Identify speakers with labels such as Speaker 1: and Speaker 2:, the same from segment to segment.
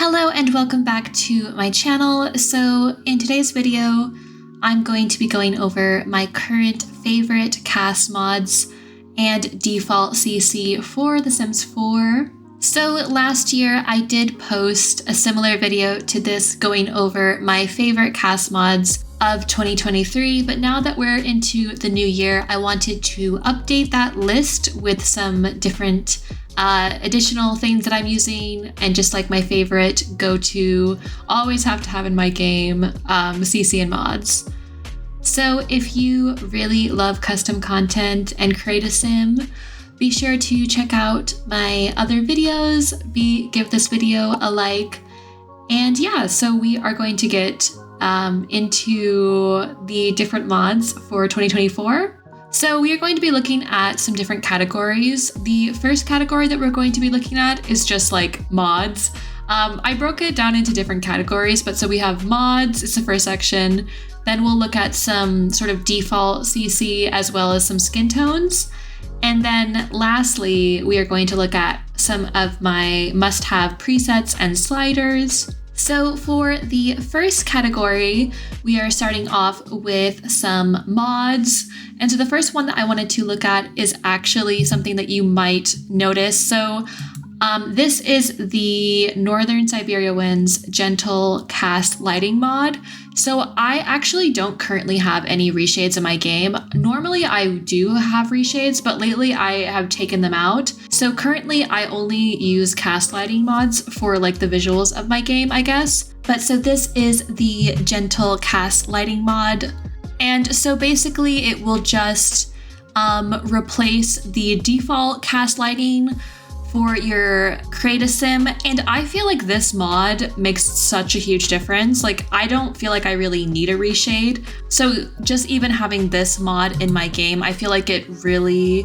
Speaker 1: Hello and welcome back to my channel. So in today's video, I'm going to be going over my current favorite cast mods and default CC for The Sims 4. So last year I did post a similar video to this going over my favorite cast mods of 2023, but now that we're into the new year, I wanted to update that list with some different additional things that I'm using and just like my favorite go-to, always have to have in my game, CC and mods. So if you really love custom content and create a sim, be sure to check out my other videos, give this video a like, and yeah, so we are going to get into the different mods for 2024. So we are going to be looking at some different categories. The first category that we're going to be looking at is just like mods. I broke it down into different categories, but so we have mods, it's the first section. Then we'll look at some sort of default CC as well as some skin tones. And then lastly, we are going to look at some of my must-have presets and sliders. So for the first category, we are starting off with some mods. And so the first one that I wanted to look at is actually something that you might notice. So this is the Northern Siberia Winds Gentle Cast Lighting mod. So I actually don't currently have any reshades in my game. Normally I do have reshades, but lately I have taken them out. So currently I only use cast lighting mods for like the visuals of my game, I guess. But so this is the Gentle Cast Lighting mod. And so basically it will just replace the default cast lighting for your create a sim. And I feel like this mod makes such a huge difference. Like I don't feel like I really need a reshade. So just even having this mod in my game, I feel like it really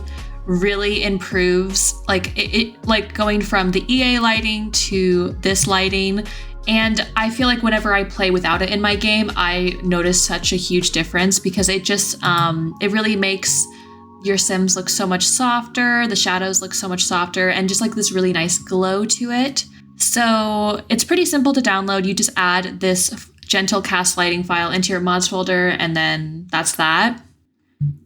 Speaker 1: improves like it like going from the EA lighting to this lighting. And I feel like whenever I play without it in my game, I notice such a huge difference because it just it really makes your sims look so much softer, the shadows look so much softer, and just like this really nice glow to it. So it's pretty simple to download. You just add this gentle cast lighting file into your mods folder, and then that's that.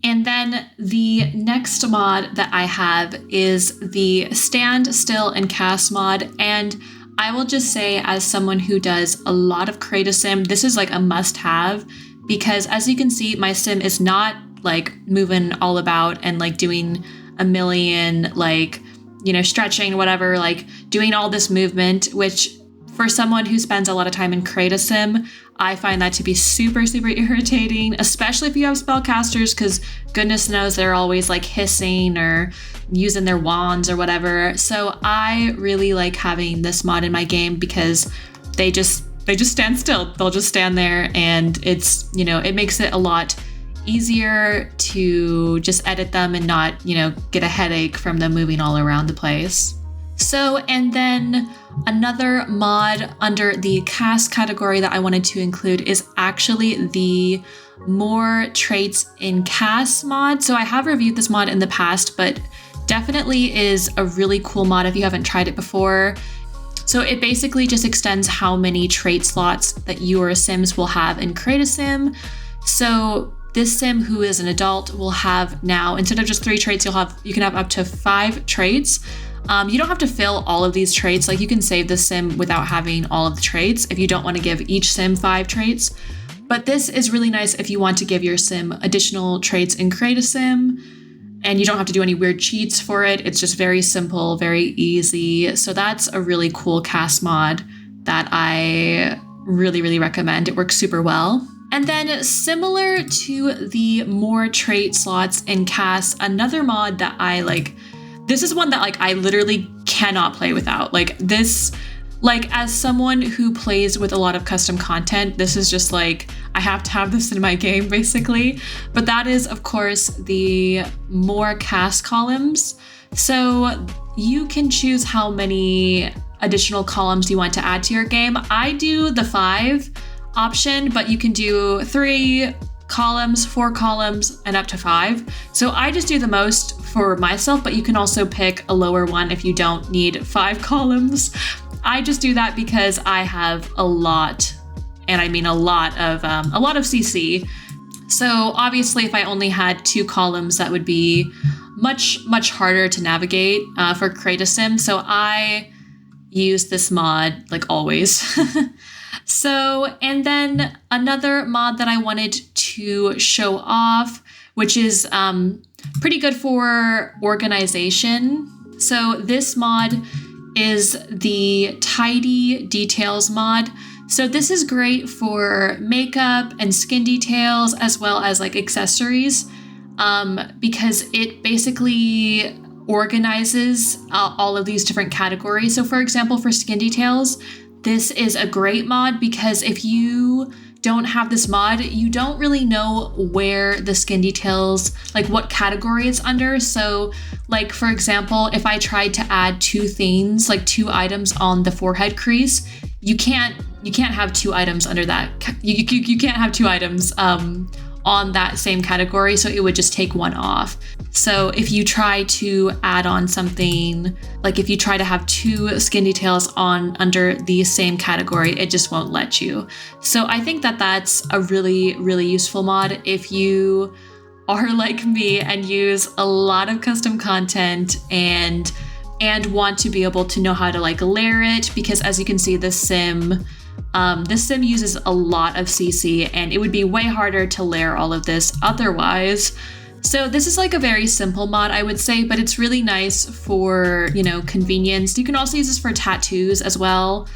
Speaker 1: And then the next mod that I have is the Stand Still and Cast mod. And I will just say, as someone who does a lot of create a sim, this is like a must-have because as you can see, my sim is not like moving all about and like doing a million like, you know, stretching, whatever, like doing all this movement, which for someone who spends a lot of time in create a sim, I find that to be super irritating, especially if you have spellcasters, because goodness knows they're always like hissing or using their wands or whatever. So I really like having this mod in my game because they just stand still. They'll just stand there, and it's, you know, it makes it a lot easier to just edit them and not, you know, get a headache from them moving all around the place. So, and then another mod under the cast category that I wanted to include is actually the more traits in cast mod. So I have reviewed this mod in the past, but definitely is a really cool mod if you haven't tried it before. So it basically just extends how many trait slots that your sims will have in Create a Sim. So this sim who is an adult will have now, instead of just 3 traits, you can have up to 5 traits. You don't have to fill all of these traits. Like you can save the sim without having all of the traits if you don't want to give each sim 5 traits. But this is really nice if you want to give your sim additional traits in Create a Sim, and you don't have to do any weird cheats for it. It's just very simple, very easy. So that's a really cool cast mod that I really recommend. It works super well. And then similar to the more trait slots in cast, another mod that I like, this is one that like I literally cannot play without. Like this, like as someone who plays with a lot of custom content, this is just like, I have to have this in my game basically. But that is of course the more cast columns. So you can choose how many additional columns you want to add to your game. I do the 5 option, but you can do 3 columns, 4 columns, and up to 5. So I just do the most for myself, but you can also pick a lower one if you don't need 5 columns. I just do that because I have a lot, and I mean a lot of CC. So obviously if I only had 2 columns, that would be much harder to navigate for Create a Sim. So I use this mod like always. So, and then another mod that I wanted to show off, which is pretty good for organization. So this mod is the Tidy Details mod. So this is great for makeup and skin details, as well as like accessories, because it basically organizes all of these different categories. So for example, for skin details, this is a great mod because if you don't have this mod, you don't really know where the skin details, like what category it's under. So like, for example, if I tried to add 2 things, like 2 items on the forehead crease, you can't have 2 items under that. You can't have 2 items on that same category, so it would just take 1 off. So if you try to add on something, like if you try to have 2 skin details on under the same category, it just won't let you. So I think that that's a really useful mod if you are like me and use a lot of custom content and want to be able to know how to like layer it, because as you can see, this sim uses a lot of CC and it would be way harder to layer all of this otherwise. So this is like a very simple mod, I would say, but it's really nice for, you know, convenience. You can also use this for tattoos as well.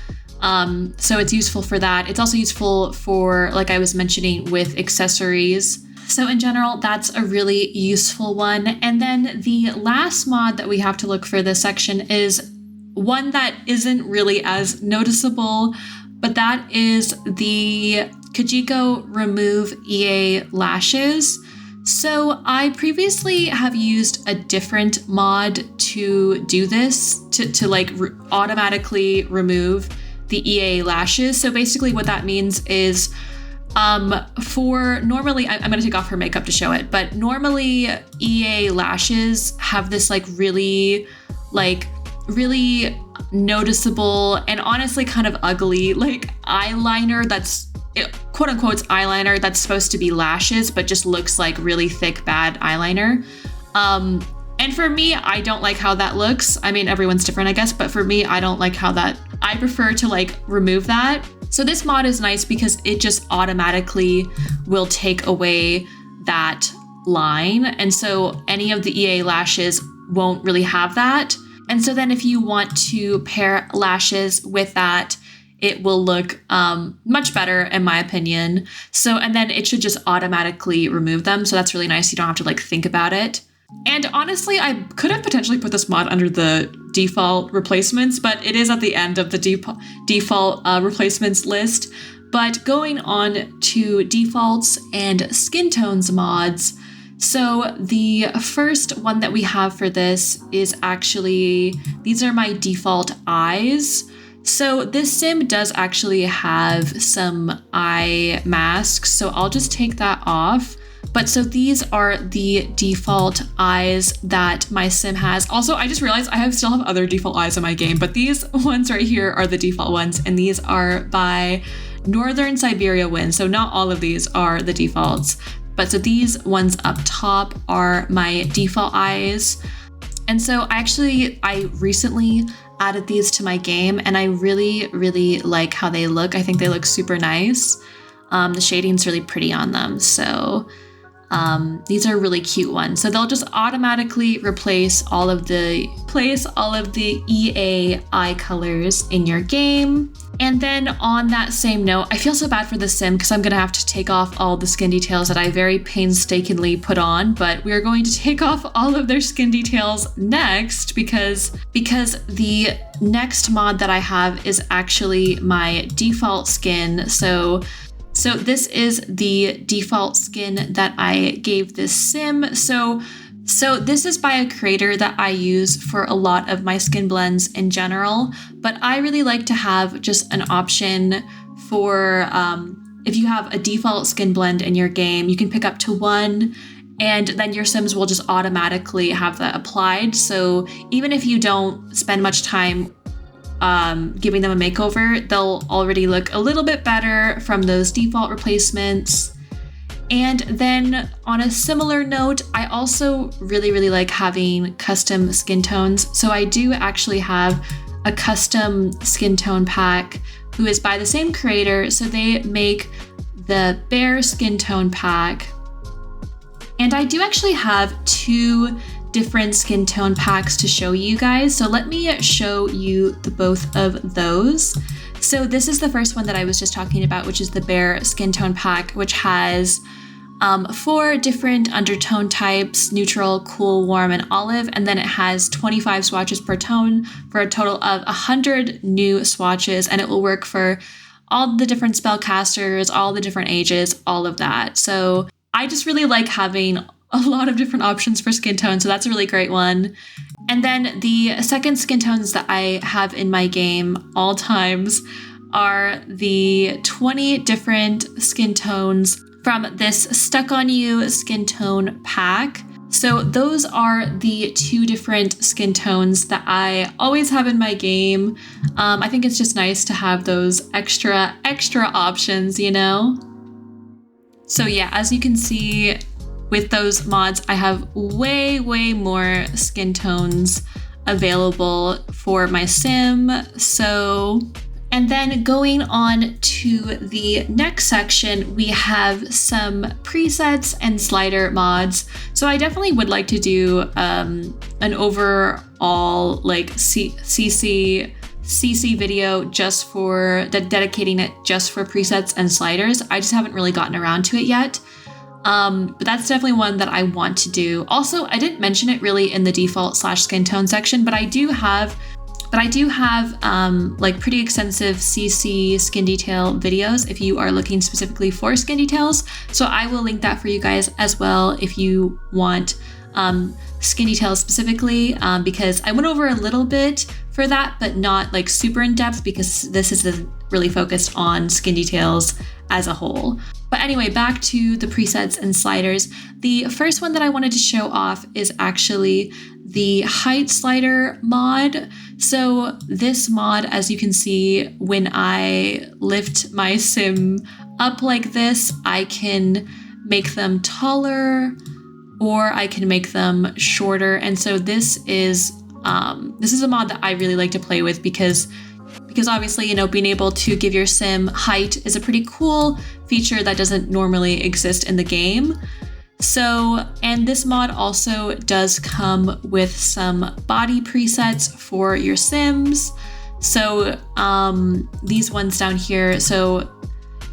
Speaker 1: So it's useful for that. It's also useful for, like I was mentioning, with accessories. So in general, that's a really useful one. And then the last mod that we have to look for this section is one that isn't really as noticeable, but that is the Kijiko Remove EA Lashes. So I previously have used a different mod to do this, to like automatically remove the EA lashes. So basically what that means is for normally, I'm going to take off her makeup to show it, but normally EA lashes have this like really noticeable and honestly kind of ugly like eyeliner that's quote unquote eyeliner that's supposed to be lashes but just looks like really thick bad eyeliner. And for me, I don't like how that looks. I mean, everyone's different, I guess, but for me, I don't like how that, I prefer to like remove that. So this mod is nice because it just automatically will take away that line. And so any of the EA lashes won't really have that. And so then if you want to pair lashes with that, it will look much better in my opinion. So, and then it should just automatically remove them. So that's really nice. You don't have to like think about it. And honestly, I could have potentially put this mod under the default replacements, but it is at the end of the default replacements list. But going on to defaults and skin tones mods. So the first one that we have for this is actually, these are my default eyes. So this sim does actually have some eye masks, so I'll just take that off. But so these are the default eyes that my sim has. Also, I just realized I still have other default eyes in my game, but these ones right here are the default ones, and these are by Northern Siberia Wind. So not all of these are the defaults, but so these ones up top are my default eyes. And so I recently added these to my game and I really like how they look. I think they look super nice. The shading's really pretty on them. So these are really cute ones. So they'll just automatically replace all of the EA eye colors in your game. And then on that same note, I feel so bad for the sim because I'm gonna have to take off all the skin details that I very painstakingly put on, but we're going to take off all of their skin details next because the next mod that I have is actually my default skin. So this is the default skin that I gave this sim. So this is by a creator that I use for a lot of my skin blends in general, but I really like to have just an option for if you have a default skin blend in your game, you can pick up to 1 and then your sims will just automatically have that applied. So even if you don't spend much time giving them a makeover, they'll already look a little bit better from those default replacements. And then on a similar note, I also really like having custom skin tones. So I do actually have a custom skin tone pack who is by the same creator. So they make the bear skin tone pack. And I do actually have 2 different skin tone packs to show you guys. So let me show you both of those. So this is the first one that I was just talking about, which is the bear skin tone pack, which has 4 different undertone types: neutral, cool, warm, and olive. And then it has 25 swatches per tone for a total of 100 new swatches. And it will work for all the different spellcasters, all the different ages, all of that. So I just really like having a lot of different options for skin tone. So that's a really great one. And then the second skin tones that I have in my game all times are the 20 different skin tones from this Stuck On You skin tone pack. So those are the 2 different skin tones that I always have in my game. I think it's just nice to have those extra options, you know? So yeah, as you can see with those mods, I have way more skin tones available for my sim. And then going on to the next section, we have some presets and slider mods. So I definitely would like to do an overall like CC video just for dedicating it just for presets and sliders. I just haven't really gotten around to it yet. But that's definitely one that I want to do. Also, I didn't mention it really in the default /skin tone section, but I do have like pretty extensive CC skin detail videos if you are looking specifically for skin details. So I will link that for you guys as well if you want skin details specifically, because I went over a little bit for that, but not like super in depth because this is really focused on skin details as a whole. But anyway, back to the presets and sliders. The first one that I wanted to show off is actually the height slider mod. So this mod, as you can see, when I lift my sim up like this, I can make them taller or I can make them shorter. And so this is a mod that I really like to play with because obviously, you know, being able to give your sim height is a pretty cool feature that doesn't normally exist in the game. So, and this mod also does come with some body presets for your sims. So these ones down here,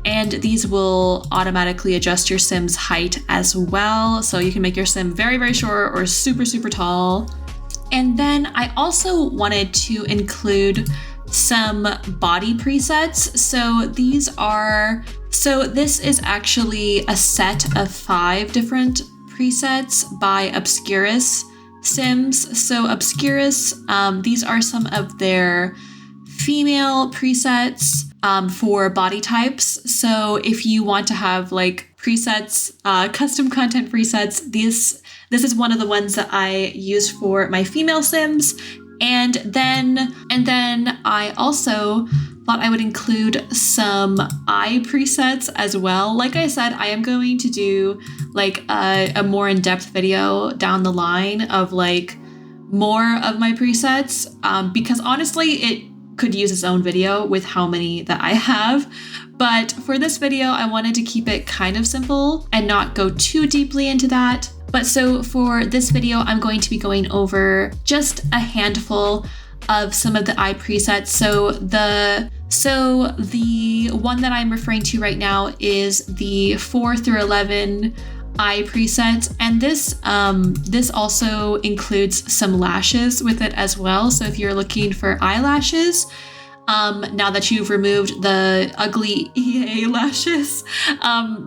Speaker 1: and these will automatically adjust your sim's height as well. So you can make your sim very short or super tall. And then I also wanted to include some body presets. So this is actually a set of 5 different presets by Obscurus sims. So Obscurus, these are some of their female presets for body types. So if you want to have like presets, custom content presets, this is one of the ones that I use for my female sims. And then I also thought I would include some eye presets as well. Like I said, I am going to do like a more in-depth video down the line of like more of my presets, because honestly, it could use its own video with how many that I have. But for this video, I wanted to keep it kind of simple and not go too deeply into that. But so for this video, I'm going to be going over just a handful of some of the eye presets. So the one that I'm referring to right now is the 4 through 11 eye presets. And this also includes some lashes with it as well. So if you're looking for eyelashes, now that you've removed the ugly EA lashes,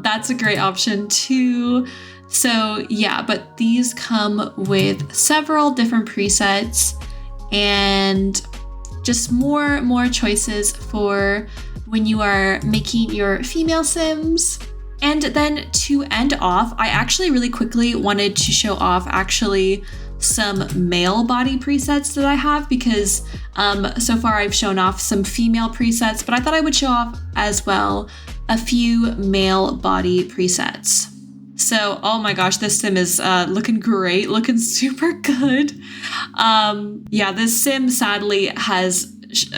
Speaker 1: that's a great option too. So yeah, but these come with several different presets and just more choices for when you are making your female sims. And then to end off, I actually really quickly wanted to show off actually some male body presets that I have, because so far I've shown off some female presets, but I thought I would show off as well a few male body presets. So, oh my gosh, this sim is looking great, looking super good. Yeah, this sim sadly has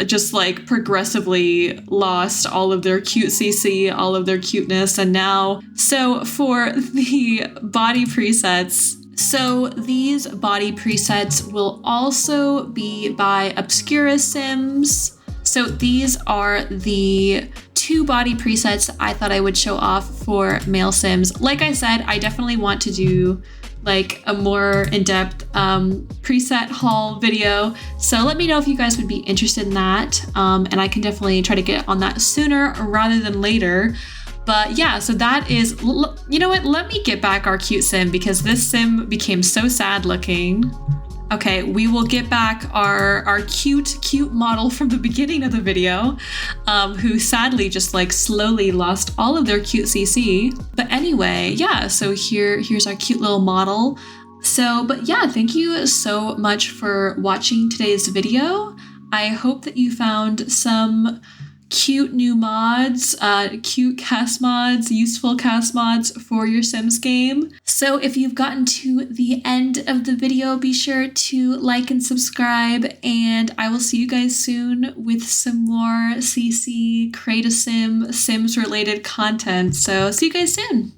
Speaker 1: just like progressively lost all of their cute CC, all of their cuteness, and now, so for the body presets, so these body presets will also be by Obscurus Sims. So these are the 2 body presets I thought I would show off for male Sims. Like I said, I definitely want to do like a more in-depth preset haul video. So let me know if you guys would be interested in that. And I can definitely try to get on that sooner rather than later. But yeah, so that is, you know what? Let me get back our cute sim because this sim became so sad looking. Okay, we will get back our cute model from the beginning of the video, who sadly just like slowly lost all of their cute CC. But anyway, yeah, so here's our cute little model. So, but yeah, thank you so much for watching today's video. I hope that you found some cute new mods, cute cast mods, useful cast mods for your Sims game. So if you've gotten to the end of the video, be sure to like and subscribe, and I will see you guys soon with some more CC, Create a Sim, Sims related content. So see you guys soon.